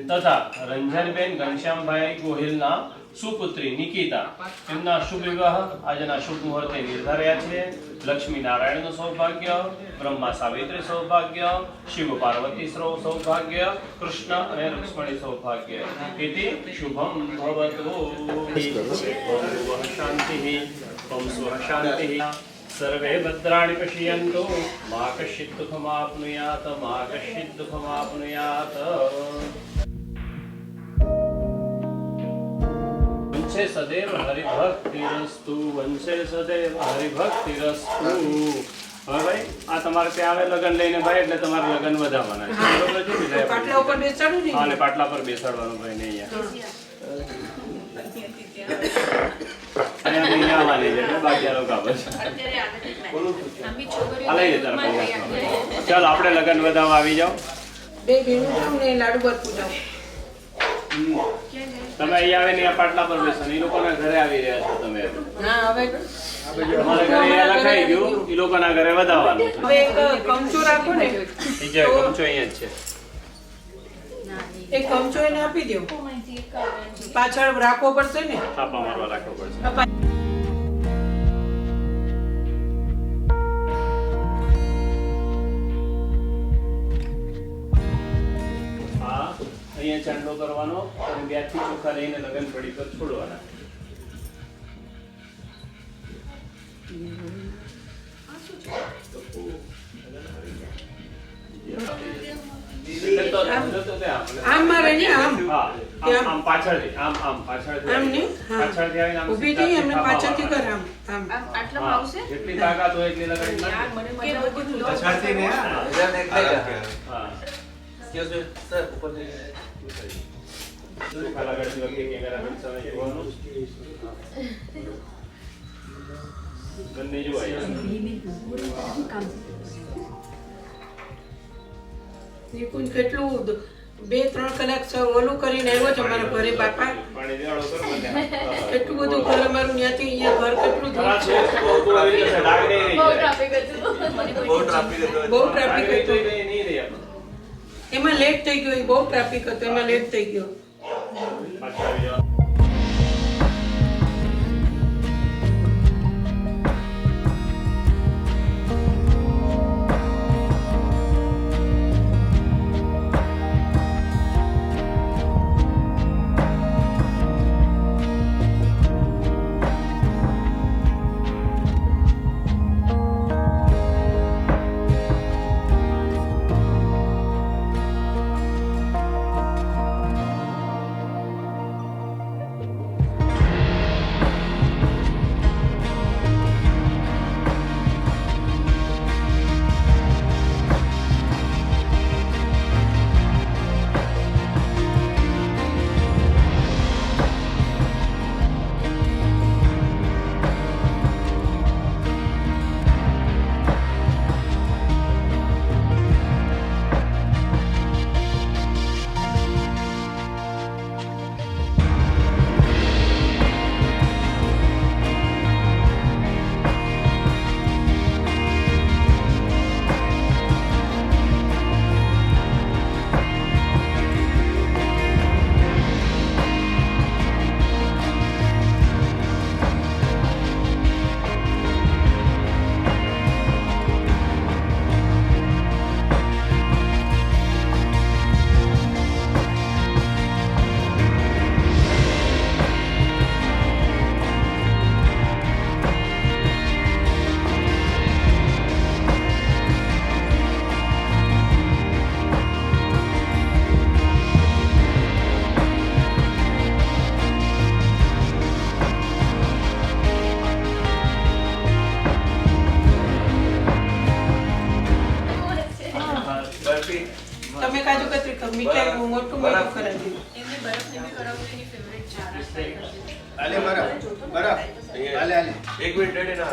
તથા રંજનબેન ઘનશ્યામભાઈ ગોહિલના સુપુત્રી નિકિતા તેમના શુભ વિવાહ આજના શુભ મુહૂર્તે નિર્ધાર્યા છે. લક્ષ્મી નારાયણનું સૌભાગ્ય, બ્રહ્મા સાવિત્રી સૌભાગ્ય, શિવ પાર્વતી સૌભાગ્ય, કૃષ્ણ અને રુક્ષ્મણી સૌભાગ્ય. ઇતિ શુભમ ભવતુ. ઓમ શાંતિઃ. ઓમ સ્વઃ શાંતિઃ. સર્વે ભદ્રાણિ પશ્યन्तु મા કશ્ચિत् દુઃખમાપ્નુયાત. મા કશ્ચિत् દુઃખમાપ્નુયાત. વંશે સદૈવ હરિભક્તિરસ્તુ. વંશે સદૈવ હરિભક્તિરસ્તુ. હવે ભાઈ આ તમારે ત્યાં આવે લગન લઈને ભાઈ એટલે તમારે લગન વધાવવાના છે. બરોબર છે ને? પાટલા ઉપર બેસાડવું ને. હા, ને પાટલા પર બેસાડવાનું ભાઈ ને અહીંયા. અને અહીંયા આવવાની છે એટલે બાકી આ લોકો આવે છે. ચાલો આપણે લગન વધાવવા આવી જાઓ. બે ભીનું ને લાડુ બરફું જાવ. તમે અહીંયા આવે ને આ પાટલા પર બેસો. એ લોકોના ઘરે આવી રહ્યા છો તમે. હા, હવે તમારા ઘરે અહીંયા લખાઈ ગયું. એ લોકોના ઘરે વધાવવાનું. હવે એક કમચો રાખો ને. ઈ જે કમચો અહીંયા જ છે. એક કમચો એને આપી દો. પાછળ રાખવો પડશે ને. થાપા મારવા રાખવો પડશે. અહીંયા ચાંદલો કરવાનો અને વ્યાજથી ચોખા લઈને લગન પડી પર છોડવાના. આમ મારે ને આમ. હા, આમ પાછળથી આમ પાછળથી આમ ને. પાછળથી આવીને આમ ઊભી થઈ એમને પાછળથી કર આમ આમ. આટલામાં આવશે. જેટલી તાકાત હોય એટલી લગાડી નાખો. મને મજા પાછળથી ને હા. ચોખા લગાડતી વખતે કેમેરા મેન સામે જોવાનું. બંને જોવાય. નિકુંજ કેટલું 2-3 કલાક ઓલું કરીને આવ્યો છે મારા ઘરે બાપા. પાણી દેવાળો કરો મને. કેટલું બધું ઘર અમારું ત્યાંથી અહીંયા ઘર કેટલું દૂર આ છે. છે તો આવી જશે. ડાગ નહીં રહી બહુ જાય. ટ્રાફિક હતું. બહુ ટ્રાફિક હતો. બહુ ટ્રાફિક ડાગ હતું. નહીં રહી આપણે. એમાં લેટ થઈ ગયો. બહુ ટ્રાફિક હતો એમાં લેટ થઈ ગયો. પાછા આવી જાઓ. તમે કાજુ કતરી મીઠાઈ મોટું મોટું કરાવી. એમને બરફની બી કરાવવું એની ફેવરેટ છે. આલે બરફ બરફ આલે આલે એક મિનિટ રેડી ના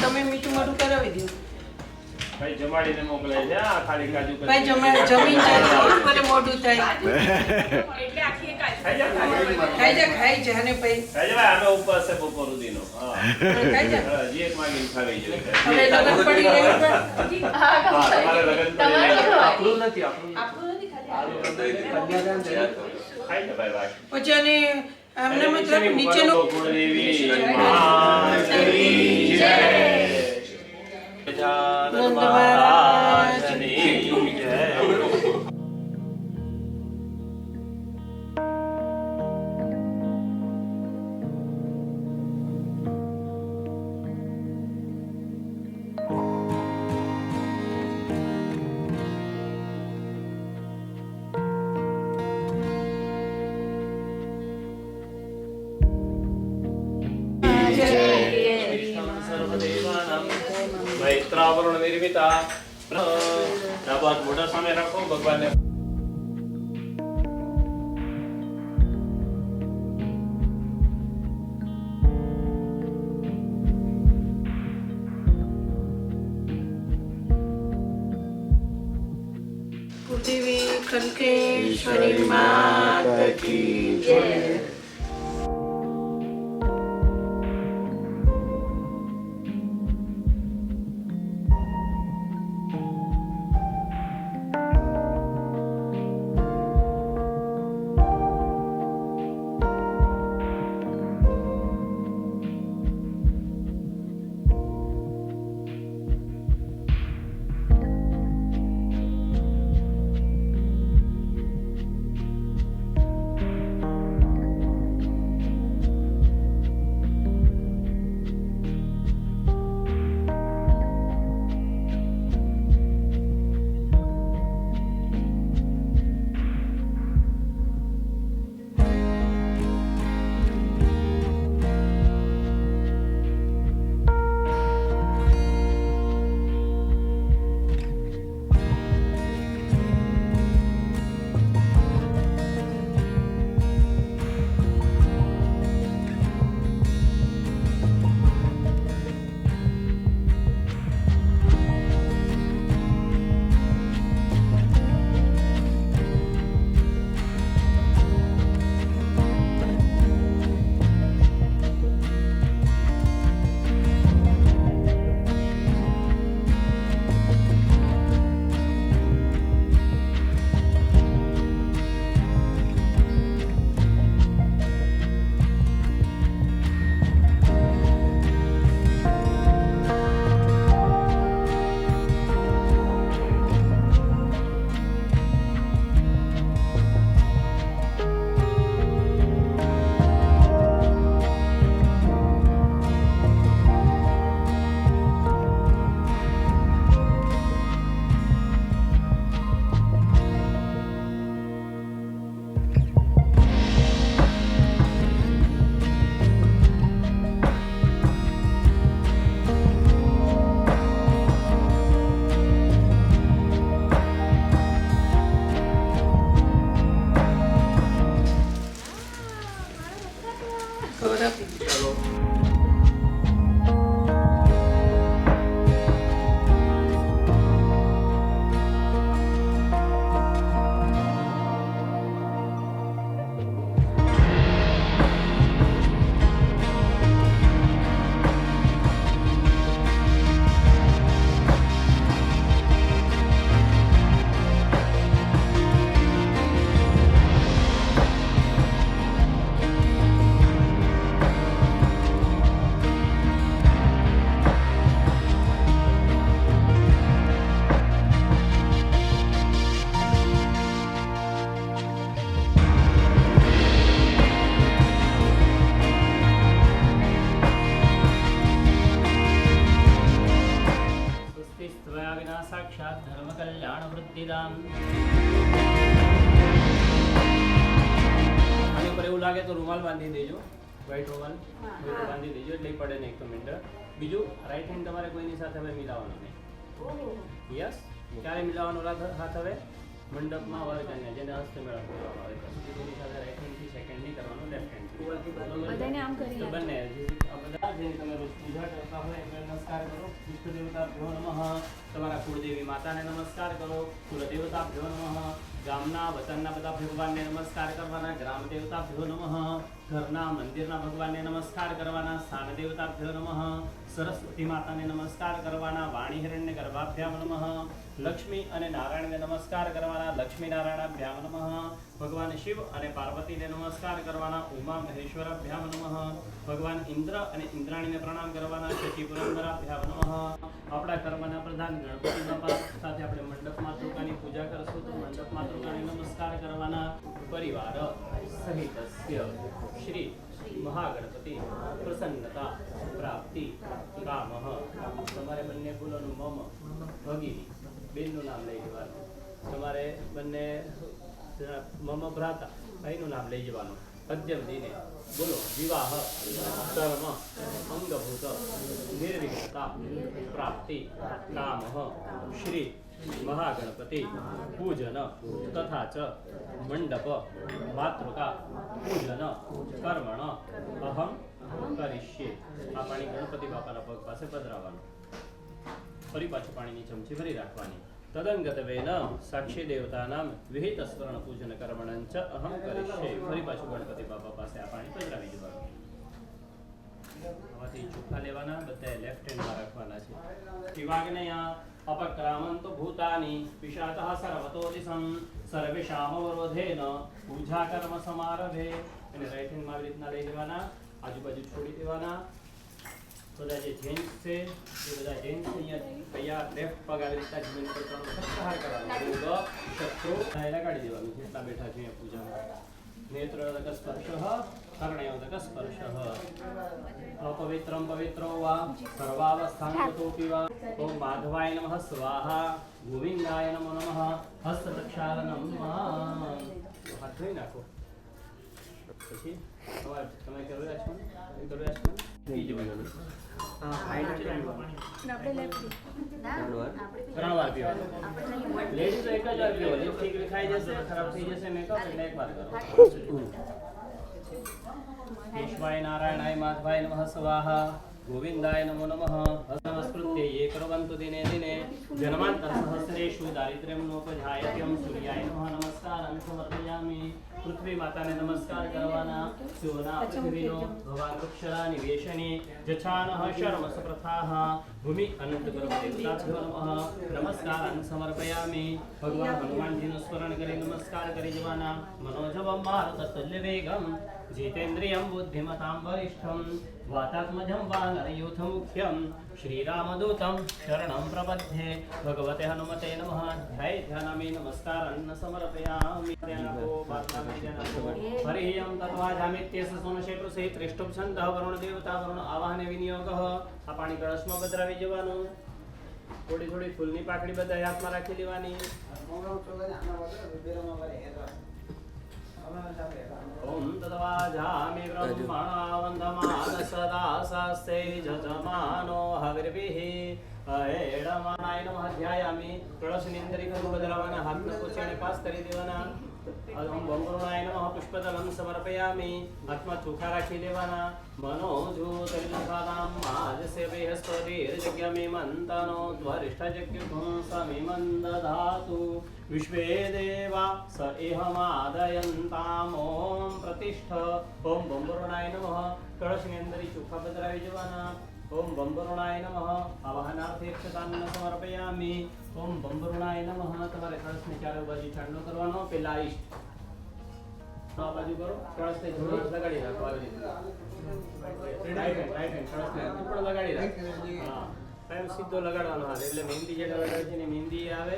તમે મીઠું મોટું કરાવી દો. ભાઈ જમાડીને મોકલે છે. આ ખાલી કાજુ કતરી. ભાઈ જમીન જાય તો મોઢું થાય. એટલે આખી એક ખાઈ જા, ખાઈ જા ને ભાઈ. ખાઈ જા. અમે ઉપવાસ છે બપોર સુધીનો. હા. ખાઈ જા. હા, જે એક માંગીને ખાવી જોઈએ. હવે લગન પડી ગયું પણ. હા, હા, તમારે લગન પડી તમારે જાય. લગન. આપણું નથી, આપણું નથી. આપણું નથી ખાલી બાય બાય. પછી આને એમને મતલબ નીચેનો કુળદેવી માતની જય. ગજાનન મહારાજની જય. મૈત્રાવરણ નિર્મિતા ડાબા હાથ મોઢા સામે રાખો ભગવાનને. કુળદેવી ખનકેશ્વરી માત કી જય. સાક્ષાત ધર્મ કલ્યાણ વૃદ્ધિદાન. આની ઉપર એવું લાગે તો રૂમાલ બાંધી દેજો, વ્હાઈટ રૂમાલ બાંધી દેજો એટલે પડે નહીં. 1 મિનિટ. બીજું રાઈટ હેન્ડ તમારે કોઈની સાથે હવે મિલાવવાનો નહીં. યસ. ક્યારે મિલાવવાનો હાથ હવે? મંડપમાં વરકન્યા જેને હસ્તે મેળવ કરવાનો આવે તેની સાથે રાઈટ હેન્ડથી સેકન્ડ નહીં કરવાનો, લેફ્ટ હેન્ડથી. બધાને આમ કરી તો બંને આ બધા જેની તમે રોજ પૂજા કરતા હોય એમને નમસ્કાર કરો. ઇષ્ટ દેવતાભ્યો નમઃ. તમારા કુળદેવી માતાને નમસ્કાર કરો. કુલ દેવતાભ્યો નમઃ. ગામના વતનના બધા ભગવાનને નમસ્કાર કરવાના. ગ્રામ દેવતાભ્યો નમઃ. ઘરના મંદિરના ભગવાનને નમસ્કાર કરવાના, સ્થાન દેવતાભ્યો નમઃ, સરસ્વતી માતાને નમસ્કાર કરવાના, વાણી હિરણ્ય ગર્ભાભ્યામ નમઃ, લક્ષ્મી અને નારાયણને નમસ્કાર કરવાના, લક્ષ્મી નારાયણાભ્યામ નમઃ, ભગવાન શિવ અને પાર્વતીને નમસ્કાર કરવાના, ઉમા મહેશ્વરાભ્યામ નમઃ, ભગવાન ઇન્દ્ર અને ઇન્દ્રાણીને પ્રણામ કરવાના, શચી પુરંદરાભ્યામ નમઃ. આપણા કર્મના પ્રધાન ગણપતિ બાપા સાથે આપણે મંડપ માતૃકાની પૂજા કરશું તો મંડપ માતૃકાને નમસ્કાર કરવાના. પરિવાર સહિતસ્ય શ્રી મહાગણપતિ પ્રસન્નતા પ્રાપ્તિ કામઃ. તમારે બંને ફૂલોનું મમ ભગીની બેનનું નામ લઈ જવાનું. તમારે બંને મમ ભ્રાતા ભાઈનું નામ લઈ જવાનું. પદ્યમ દિને બોલો વિવાહ કર્મ અંગભૂત નિર્વિઘ્નતા પ્રાપ્તિ કામઃ શ્રી મહાગણપતિ પૂજન તથા ચ મંડપ માતૃકા પૂજન કર્મણ અહમ કરીષ્યે. આ પાણી ગણપતિ બાપાના પગ પાસે પધરાવવાનું. ફરી પાછું પાણીની ચમચી ભરી રાખવાની. તદંગતવેન સાક્ષી દેવતાનામ વિહિત સ્મરણ પૂજન કર્મણં ચ અહમ કરીષ્યે. ફરી પાછું ગણપતિ બાપા પાસે આ પાણી પધરાવી દેવાનું. આમાંથી ચોખ્ખા લેવાના, બધાએ લેફ્ટ હેન્ડમાં રાખવાના છે. શિવાગ્નયા અપક્રામંતો ભૂતાની પિશાચઃ સર્વતો દિશં સર્વેષામ અવરોધેન પૂજા કર્મ સમારભે. અને રાઈટ હેન્ડમાં આવી રીતના લઈ લેવાના, આજુબાજુ છોડી દેવાના. બધા જે જેન્ટ્સ છે એ બધા જેન્ટ્સ અહીંયા કયા લેફ્ટ પગ આવી રીતના જમીન પર ત્રણ વખત પ્રહાર કરવાનો. યોગ શત્રુ લગાડી દેવાનું. જેટલા બેઠા છે અહીંયા પૂજામાં. નેત્રોદક સ્પર્શઃ કર્ણયોદક સ્પર્શઃ. અપવિત્રમ પવિત્રો વા સર્વાવસ્થાંગતોપી વા. ઓમ માધવાય નમઃ સ્વાહા ગોવિંદાય નમો નમઃ. હસ્ત પ્રક્ષાલનમ. હાથ ધોઈ નાખો. પછી તમે કર્યા છો ને? કર્યા છો ને? બીજું બીજું આપણે લેફ્ટ ત્રણ વાર પીવાનું. લેડીઝ એક જ વાર પીવો. લિપસ્ટિક ખાઈ જશે, ખરાબ થઈ જશે મેકઅપ, એટલે એક વાર કરો. કેશવાય નારાયણાય માધવાય નમઃ સ્વાહા ગોવિંદાય નમો નમઃ. નમસ્કૃત્ય યે કુર્વન્તુ દિને દિને જન્માંતર સહસ્રેષુ દારિદ્ર્યમ નોપજાયત્યમ સૂર્યાય નમઃ નમસ્કારં સમર્પયામિ. પૃથ્વી માતાને નમસ્કાર કરવાના. સોના પૃથ્વીનો ભગવાન વૃક્ષરા નિવેશની જછાનઃ શર્મ સપ્રથાઃ ભૂમિ અનંત ગુરુ દેવતાભ્યો નમઃ નમસ્કારં સમર્પયામિ. ભગવાન હનુમાનજીનું સ્મરણ કરી નમસ્કાર કરી જવાના. મનોજવમ મારુતતુલ્ય વેગમ જીતેન્દ્રિયમ બુદ્ધિમતામ વરિષ્ઠમ વાતાત્મજં વાનરયુથ મુખ્યમ શ્રીરામદૂતમ શરણં પ્રપદ્યે. ભગવતે હનુમતે નમઃ. ધ્યાય ધ્યાનામિ નમસ્કારં સમર્પયામિ. હરિયમ તત્વાજામિત્યેસ સોનશે પૃષે ત્રિષ્ટુપ છંદઃ વરુણ દેવતા વરુણ આવાહને વિનિયોગઃ. આ પાણી કળશમાં પધરાવી જવાનું. થોડી થોડી ફૂલની પાકડી બધા હાથમાં રાખી લેવાની. ઓમ તત્વાજામિ બ્રહ્મણા વંદમાન સદા સસ્તે જજમાનો હવિર્ભિઃ એડમાનાય નમઃ. ધ્યાયામિ. કળશની અંદર પધરાવાના. હાથના પોછીને પાસ કરી દેવાના. ઓમ બંગરુણાય નમઃ. પુષ્પદલં સમર્પયામિ. હાથમાં ચોખા રાખી લેવાના. મનોજોતરિજસાદામ આજસે બૃહસ્પતિર્જગ્યમિ મંતનો ત્વરિષ્ઠજગ્યુઃ સમિમં દધાતુ વિશ્વે દેવા સ એહમાદયંતામ. ઓમ પ્રતિષ્ઠ. ઓમ બંગરુણાય નમઃ. કળશની અંદર ચોખા પધરાવી જવાના. ઓમ બંબરુણાય નમઃ. આવાહનાર્થે અક્ષતાન્ન સમર્પયામિ. ઓમ બંબરુણાય નમઃ. તમારે કળશની ચારે બાજુ ચાંદલો કરવાનો. પેલા આ બાજુ કરો. કળશને જોડો લગાડી રાખો. આવી રીતે રાઈટ હેન્ડ કળશને ઉપર લગાડી રાખો. હા, એમ સીધો લગાડવાનો હાથ. એટલે મહેંદી જેટલા લગાડે છે ને મહેંદી આવે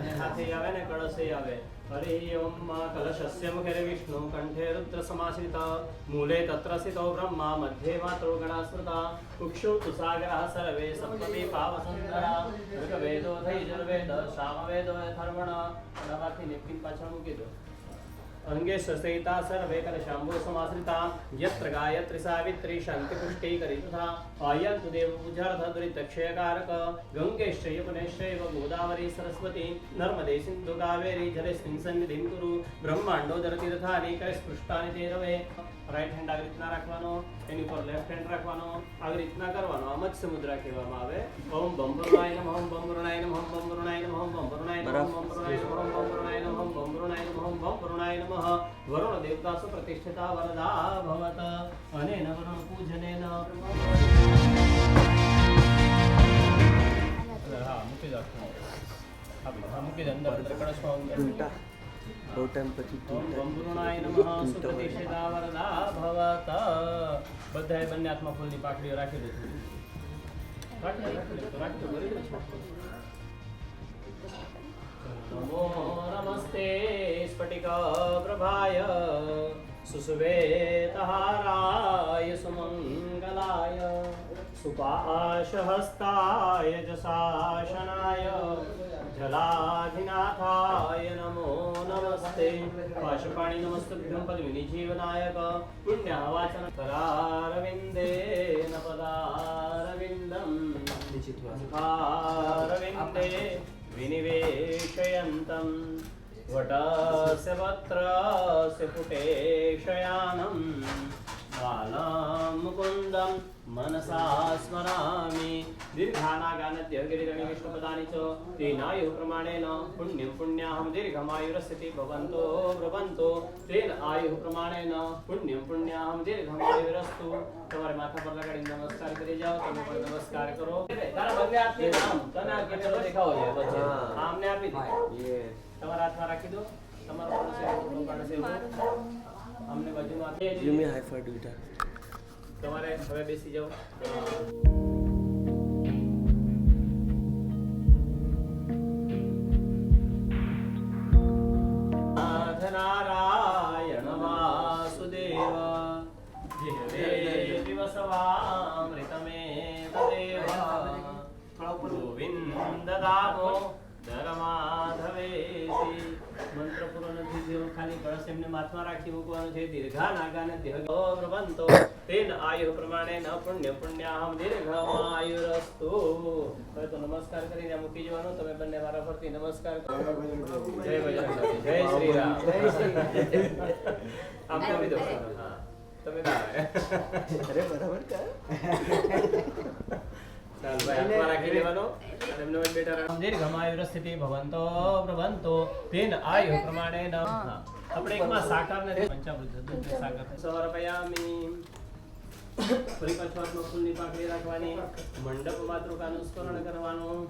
અને હાથે આવે ને કળશે આવે. હરિ ઓમ કલશસ્ય મુખે વિષ્ણુ કંઠે રુદ્ર સમાશ્રિત મૂલે તત્ર સ્થિતો બ્રહ્મા મધ્યે માતૃ ગણાસ્મૃતા કુક્ષુ તુસાગરઃ સર્વે સપ્તતિ પાવસુંદરા ઋગ્વેદો થૈજુર્વેદ સામવેદો અથર્વણ. નવાથી નેપકિન પાછળ મૂકી દો. અંગે સસૈતા સર્વે કલશાંબો સમાશ્રિતા યત્ર ગાયત્રી સાવિત્રી શાંતિ પુષ્ટિ કરી તથા આયંતુ દેવ પૂજાર્થ દુરિત ક્ષયકારક ગંગેશ્ચ યમુનેશ્ચૈવ ગોદાવરી સરસ્વતી નર્મદે સિંધુ કાવેરી જલેસ્મિન સન્નિધિં કુરુ બ્રહ્માંડોદરતી તથાની કરે સ્પૃષ્ટાની તે રવે. રાઈટ હેન્ડ આવી રીતના રાખવાનો. એની ઉપર લેફ્ટ હેન્ડ રાખવાનો. આવી રીતના કરવાનો. આમ જ સમુદ્રા કહેવામાં આવે. ઓમ બંબરુણાય નમઃ. ઓમ બંબરુણાય નમઃ. ઓમ બંબરુણાય નમઃ. ઓમ બંબરુણાય નમઃ. ઓમ બંબરુણાય નમઃ. ઓમ બંબરુણાય નમઃ. ઓમ બંબરુણાય નમઃ. ઓમ બંબરુણાય નમઃ. નમઃ વરુણ દેવતા સુપ્રતિષ્ઠિતા વરદા ભવત અનેન વરુણ પૂજનેન હા મૂકી દો હા મૂકી દો અંદર કળશમાં અંદર બહુ ટાઈમ પછી ઓમ વરુણાય નમઃ સુપ્રતિષ્ઠિતા વરદા ભવત બધાએ બંને હાથમાં ફૂલની પાકડીઓ રાખી દો રાખી દો બરાબર નમો નમસ્તે સ્ફટિક પ્રભાય સુસુવેતહારાય સુમંગલાય સુપાશહસ્તાય જસાશનાય જલાધિનાથાય નમો નમસ્તે પાશપાણી નમસ્તુભ્યં પદ્મિની જીવનાયક પુણ્યવાચન કરારવિંદેન પદારવિંદમ મુખારવિંદે વિનિવેશયન્तं વટસ્ય વક્त्रस्य પુટેશયાनं બાलं મુકુन्दं मनसा स्मरामि दीर्घानागानद्य गिरिधरणि विष्णुपदानि च तेनायुः प्रमाणेन पुण्यं पुण्याहं दीर्घमायुरस्यति भवन्तो ब्रुवन्तो तेन आयुः प्रमाणेन पुण्यं पुण्याहं दीर्घमायुरस्तु તમારે માથા પર લગાડીને નમસ્કાર કરી જાઓ તમે પણ નમસ્કાર કરો તારા બંને હાથને આમ તને આ કેમેરો દેખાવો છે વચ્ચે આમને આપી દે તમારા હાથમાં રાખી દો તમારો પણ છે અમને બાજુમાં આપી Give me high five, Vita. તમારે હવે બેસી જાઓ નારાયણ વાસુદેવ દિવસવામૃતમે તદેવ ગોવિંદ દામો ધર્માધવેસી મંત્ર પૂરો નથી થયો ખાલી કળશ એમને માથમાં રાખી મૂકવાનું છે દીર્ઘા નાગાને દેહો પ્રબંતો તેન આયુ પ્રમાણે ન પુણ્ય પુણ્યાહમ દીર્ઘમાયુરસ્તુ હવે તો નમસ્કાર કરીને મૂકી જવાનું તમે બંને મારા ફરતી નમસ્કાર કરો જય બજરંગબલી જય શ્રી રામ આપને આપી દો હા તમે અરે બરાબર કર ચાલ ભાઈ હાથમાં રાખી દેવાનો અને એમને વચ્ચે બેઠા રહો દીર્ઘમાયુરસ્થિતિ ભવન્તો પ્રભવન્તો તેન આયુ પ્રમાણે ન આપણે એકમાં સાકાર ને પંચામૃત દૂધ સાકાર સમર્પયામિ ફરી પાછું ફૂલની પાંખડી રાખવાની મંડપ માતૃકાનું સ્મરણ કરવાનું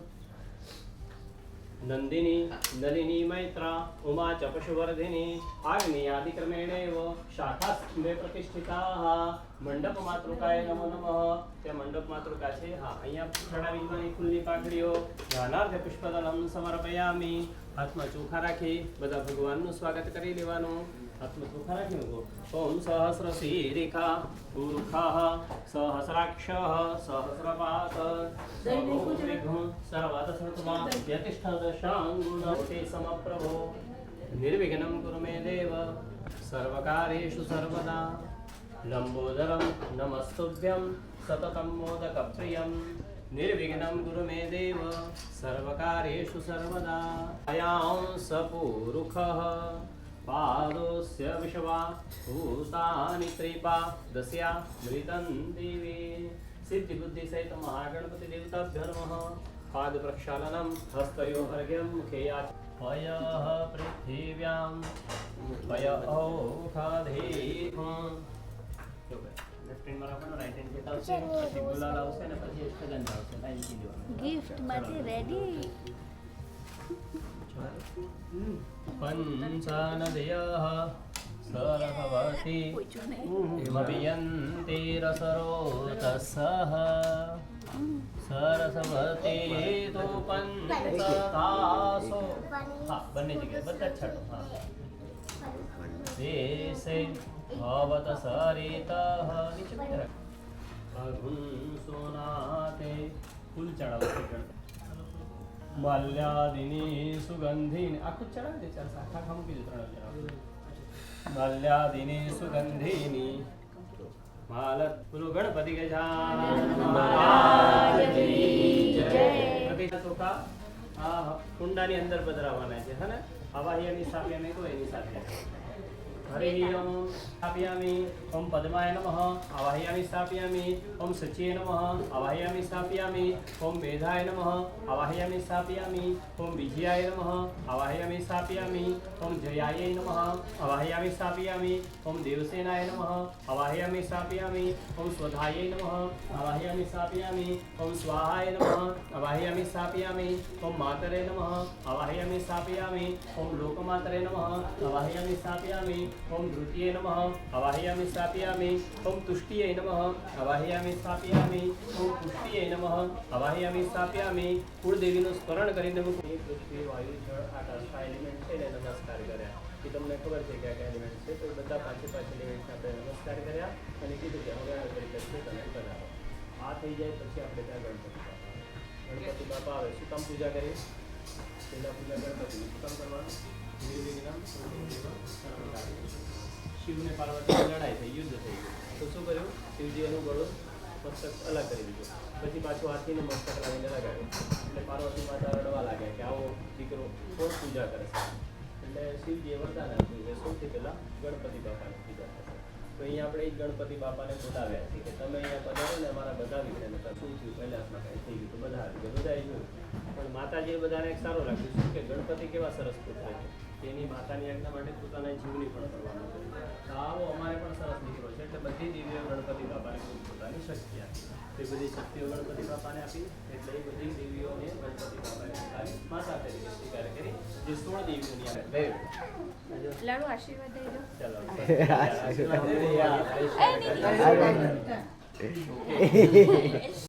નંદિની નલિની મૈત્રા ઉમા ચ પશુવર્ધિની આગ્નેયાદિ ક્રમેણેવ શાખાસ્તંભે પ્રતિષ્ઠિતાઃ મંડપ માતૃકાય નમો નમઃ તે મંડપ માતૃકા છે હા અહીંયા ચડાવી દેવાની ફૂલની પાંખડીઓ જ્ઞાનાર્થે પુષ્પદલમ સમર્પયામિ હાથમાં ચોખા રાખી બધા ભગવાનનું સ્વાગત કરી લેવાનું હાથમાં ચોખા રાખી મૂકો ઓમ સહસ્ર શીરિખા પુરુખાઃ સહસ્રાક્ષ સહસ્રપાત સર્વોપરિઘ્ન સર્વાદસર્વમાં યતિષ્ઠદશાંગુણતે સમપ્રભો નિર્વિઘ્नं કુરુ મે દેવ સર્વકાર્યેષુ સર્વદા લંબોદરમ નમસ્તુભ્યં સતतं મોદકપ્રિયં निर्विघ्नं गुरु मे देव सर्वकार्येषु सर्वदा अयांस पुरुखः पादोस्य विश्वा भूतानि त्रिपा दस्या मृतं दिवे सिद्धि बुद्धि सहित महागणपति देवताभ्यो नमः पाद प्रक्षालनं हस्तयोः अर्घ्यं मुखे पयः पृथिव्यां पय औषधेः લેફ્ટ હેન્ડ માં રાખવાનો રાઈટ હેન્ડ થી આવશે પછી ગુલાલ આવશે અને પછી અષ્ટગંધ આવશે લાઈન થી દેવાનું ગિફ્ટ માટે રેડી પંચાનદયઃ સરભવતી મવિયન્તિ રસરોતસઃ સરસવતી તો પંચતાસો હા બંને જગ્યાએ બધા છઠ્ઠો હા દેશે भवत सरितः नीचे बैठ अघुं सोनाते फूल चढ़ाओ माल्यादिनी सुगंधिनी आखुं चढ़ावी दे चाल साखा खाम की त्रण माल्यादिनी सुगंधिनी मालत बोलो गणपति गजानन महाराज की जय પ્રતિષ્ઠા ચોખા આ કુંડાની અંદર પધરાવવાના છે હે ને હવા અહીંયાની સાથે નહીં તો એની સાથે हरिः ओम स्थापयामि ओम पद्माय नमः आवाहयामि स्थापयामि ओम सच्ये नमः आवाहयामि स्थापयामि ओम मेधाय नमः आवाहयामि स्थापयामि ओम विजयाय नमः आवाहयामि स्थापयामि ओम जयाय नमः आवाहयामि स्थापयामि ओम देवसेनाय नमः आवाहयामि स्थापयामि ओम स्वधाय नमः आवाहयामि स्थापयामि ओम स्वाहाय नमः आवाहयामि स्थापयामि ओम मातरे नमः आवाहयामि स्थापयामि ओम लोकमातरे नमः आवाहयामि स्थापयामि ओम धृतिये नमः आवाहयामि स्थापयामि ओम तुष्टिये नमः आवाहयामि स्थापयामि ओम पुष्टिये नमः आवाहयामि स्थापयामि कुળદેવીનું સ્મરણ કરીને હું પૃથ્વી વાયુ જળ આકાશ આ એલિમેન્ટ છે એને નમસ્કાર કર્યા એ તમને ખબર છે કે આ એલિમેન્ટ છે તો બધા પાંચે પાંચ એલિમેન્ટને આપણે નમસ્કાર કર્યા અને કીધું કે હવે આ તરીકે છે તમે બનાવો આ થઈ જાય પછી આપણે ત્યાં ગણપતિ બાપા આવે શું કામ પૂજા કરી પહેલા પૂજા ગણપતિ શું કામ કરવાનું નિર્વિઘ્ન શિવને પાર્વતીની લડાઈ થઈ યુદ્ધ થઈ ગયું તો શું કર્યું શિવજી એનું ગળું મસ્તક અલગ કરી દીધું પછી પાછું હાથીનું મસ્તક લાવીને લગાવ્યું એટલે પાર્વતી માતા રડવા લાગ્યા કે આવો દીકરો કોણ પૂજા કરે છે એટલે શિવજીએ વરદાન આપ્યું કે સૌથી પહેલાં ગણપતિ બાપાની પૂજા થશે તો અહીંયા આપણે એ જ ગણપતિ બાપાને બોલાવ્યા છે કે તમે અહીંયા પધારો ને અમારા બધા વિઘ્ન શું થયું કૈલાસમાં કાંઈ થઈ ગયું તો બધા આવી ગયા બધાએ જોયું પણ માતાજીએ બધાને એક સારું લાગ્યું શું કે ગણપતિ કેવા સરસ પુત્ર છે તેની માતાની આજ્ઞા માટે પોતાના જીવની પણ કરવાનું છે તો આવો અમારે પણ સરસ દીકરો છે એટલે બધી દેવીઓ ગણપતિ બાપાને પોતાની શક્તિ આપી તે બધી શક્તિઓ ગણપતિ બાપાને આપી એટલે એ બધી દેવીઓને ગણપતિ બાપાને પોતાની માતા તરીકે સ્વીકાર કરી જે 16 દેવીઓની આવે લાડુ આશીર્વાદ દઈ દો. ચાલો એ નહીં, નહીં.